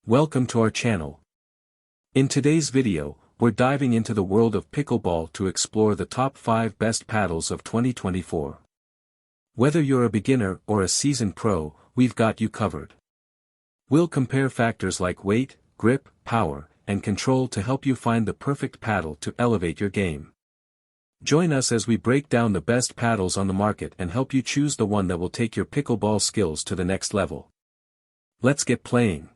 Welcome to our channel. In today's video, we're diving into the world of pickleball to explore the top 5 best paddles of 2024. Whether you're a beginner or a seasoned pro, we've got you covered. We'll compare factors like weight, grip, power, and control to help you find the perfect paddle to elevate your game. Join us as we break down the best paddles on the market and help you choose the one that will take your pickleball skills to the next level. Let's get playing.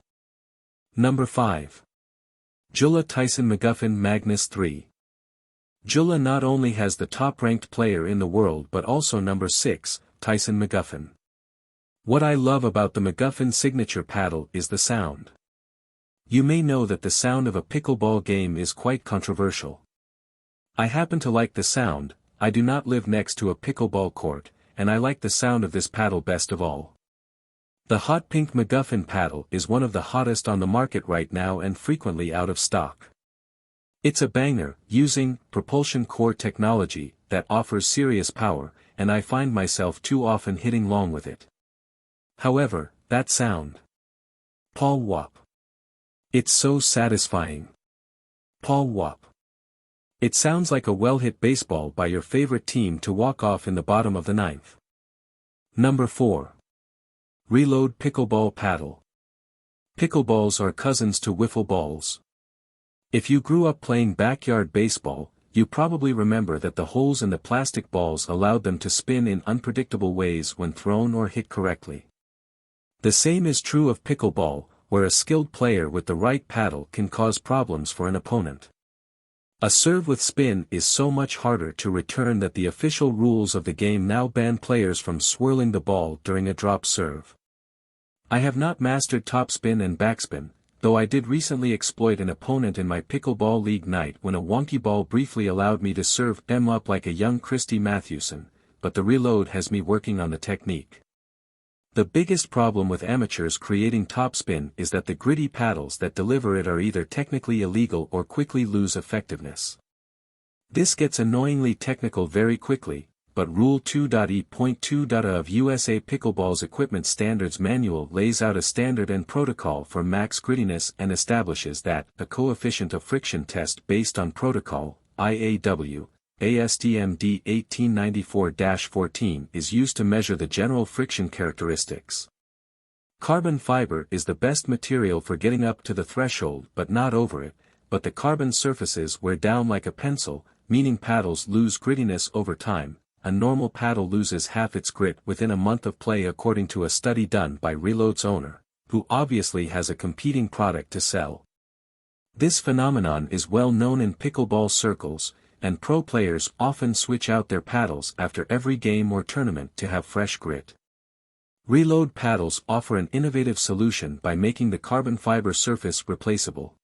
Number 5. Jula Tyson McGuffin Magnus 3. Jula not only has the top-ranked player in the world but also number 6, Tyson McGuffin. What I love about the McGuffin signature paddle is the sound. You may know that the sound of a pickleball game is quite controversial. I happen to like the sound. I do not live next to a pickleball court, and I like the sound of this paddle best of all. The hot pink McGuffin paddle is one of the hottest on the market right now and frequently out of stock. It's a banger, using propulsion core technology that offers serious power, and I find myself too often hitting long with it. However, that sound. Paul Whoop. It's so satisfying. Paul Whoop. It sounds like a well-hit baseball by your favorite team to walk off in the bottom of the ninth. Number 4. Reload Pickleball Paddle. Pickleballs are cousins to wiffle balls. If you grew up playing backyard baseball, you probably remember that the holes in the plastic balls allowed them to spin in unpredictable ways when thrown or hit correctly. The same is true of pickleball, where a skilled player with the right paddle can cause problems for an opponent. A serve with spin is so much harder to return that the official rules of the game now ban players from swirling the ball during a drop serve. I have not mastered topspin and backspin, though I did recently exploit an opponent in my pickleball league night when a wonky ball briefly allowed me to serve them up like a young Christy Mathewson, but the reload has me working on the technique. The biggest problem with amateurs creating topspin is that the gritty paddles that deliver it are either technically illegal or quickly lose effectiveness. This gets annoyingly technical very quickly, but Rule 2.E.2 of USA Pickleball's Equipment Standards Manual lays out a standard and protocol for max grittiness and establishes that a coefficient of friction test based on protocol, IAW, ASTM D1894-14 is used to measure the general friction characteristics. Carbon fiber is the best material for getting up to the threshold but not over it, but the carbon surfaces wear down like a pencil, meaning paddles lose grittiness over time. A normal paddle loses half its grit within a month of play according to a study done by Reload's owner, who obviously has a competing product to sell. This phenomenon is well known in pickleball circles, and pro players often switch out their paddles after every game or tournament to have fresh grit. Reload paddles offer an innovative solution by making the carbon fiber surface replaceable.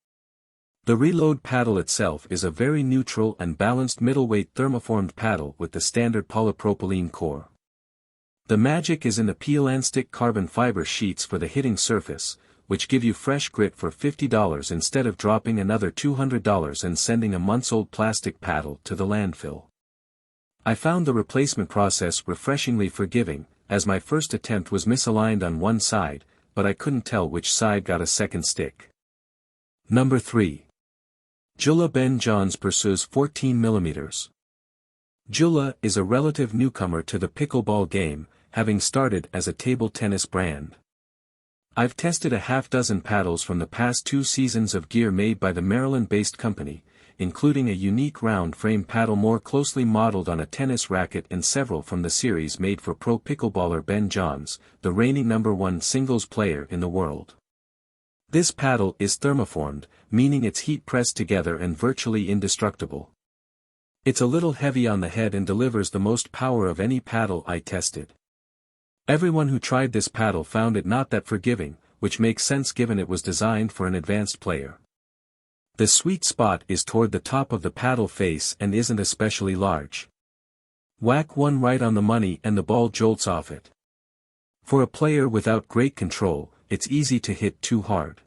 The Reload paddle itself is a very neutral and balanced middleweight thermoformed paddle with the standard polypropylene core. The magic is in the peel-and-stick carbon fiber sheets for the hitting surface, which give you fresh grit for $50 instead of dropping another $200 and sending a months-old plastic paddle to the landfill. I found the replacement process refreshingly forgiving, as my first attempt was misaligned on one side, but I couldn't tell which side got a second stick. Number 3. Jula Ben Johns Pursues 14mm. Jula is a relative newcomer to the pickleball game, having started as a table tennis brand. I've tested a half-dozen paddles from the past 2 seasons of gear made by the Maryland-based company, including a unique round-frame paddle more closely modeled on a tennis racket and several from the series made for pro pickleballer Ben Johns, the reigning #1 singles player in the world. This paddle is thermoformed, meaning it's heat-pressed together and virtually indestructible. It's a little heavy on the head and delivers the most power of any paddle I tested. Everyone who tried this paddle found it not that forgiving, which makes sense given it was designed for an advanced player. The sweet spot is toward the top of the paddle face and isn't especially large. Whack one right on the money and the ball jolts off it. For a player without great control, it's easy to hit too hard.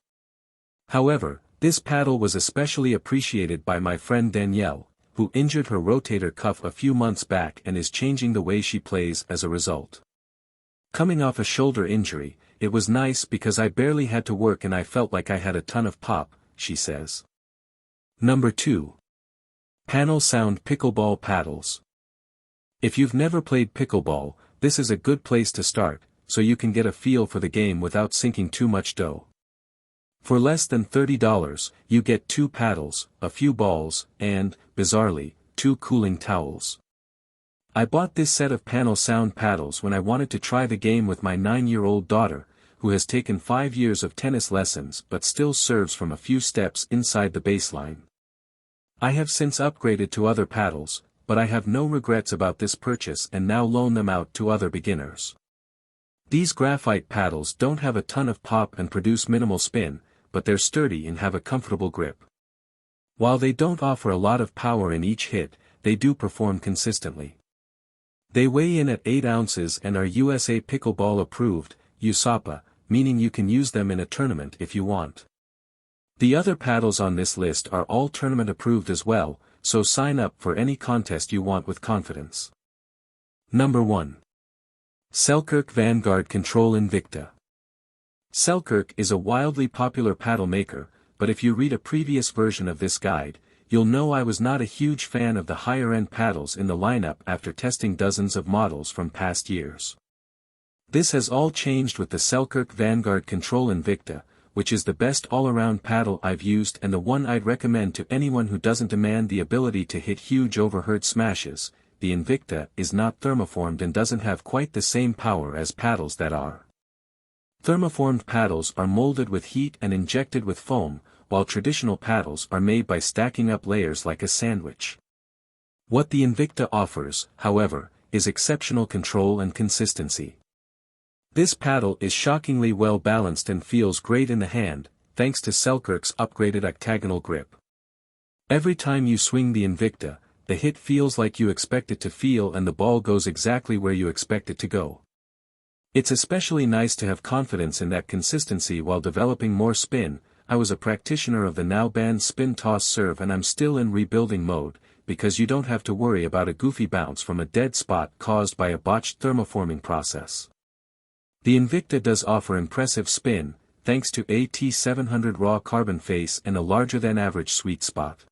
However, this paddle was especially appreciated by my friend Danielle, who injured her rotator cuff a few months back and is changing the way she plays as a result. Coming off a shoulder injury, It was nice because I barely had to work and I felt like I had a ton of pop, she says. Number 2. Panel Sound Pickleball Paddles. If you've never played pickleball, this is a good place to start, so you can get a feel for the game without sinking too much dough. For less than $30, you get 2 paddles, a few balls, and, bizarrely, 2 cooling towels. I bought this set of Panel Sound paddles when I wanted to try the game with my 9-year-old daughter, who has taken 5 years of tennis lessons but still serves from a few steps inside the baseline. I have since upgraded to other paddles, but I have no regrets about this purchase and now loan them out to other beginners. These graphite paddles don't have a ton of pop and produce minimal spin, but they're sturdy and have a comfortable grip. While they don't offer a lot of power in each hit, they do perform consistently. They weigh in at 8 ounces and are USA Pickleball approved, USAPA, meaning you can use them in a tournament if you want. The other paddles on this list are all tournament approved as well, so sign up for any contest you want with confidence. Number 1. Selkirk Vanguard Control Invicta. Selkirk is a wildly popular paddle maker, but if you read a previous version of this guide, you'll know I was not a huge fan of the higher-end paddles in the lineup after testing dozens of models from past years. This has all changed with the Selkirk Vanguard Control Invicta, which is the best all-around paddle I've used and the one I'd recommend to anyone who doesn't demand the ability to hit huge overhead smashes. The Invicta is not thermoformed and doesn't have quite the same power as paddles that are. Thermoformed paddles are molded with heat and injected with foam, while traditional paddles are made by stacking up layers like a sandwich. What the Invicta offers, however, is exceptional control and consistency. This paddle is shockingly well balanced and feels great in the hand, thanks to Selkirk's upgraded octagonal grip. Every time you swing the Invicta, the hit feels like you expect it to feel and the ball goes exactly where you expect it to go. It's especially nice to have confidence in that consistency while developing more spin. I was a practitioner of the now banned spin toss serve and I'm still in rebuilding mode, because you don't have to worry about a goofy bounce from a dead spot caused by a botched thermoforming process. The Invicta does offer impressive spin, thanks to a T700 raw carbon face and a larger than average sweet spot.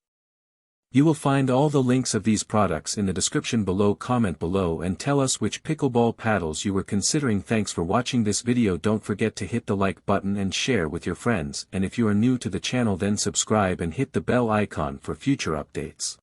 You will find all the links of these products in the description below. Comment below and tell us which pickleball paddles you were considering. Thanks for watching this video. Don't forget to hit the like button and share with your friends, and if you are new to the channel then subscribe and hit the bell icon for future updates.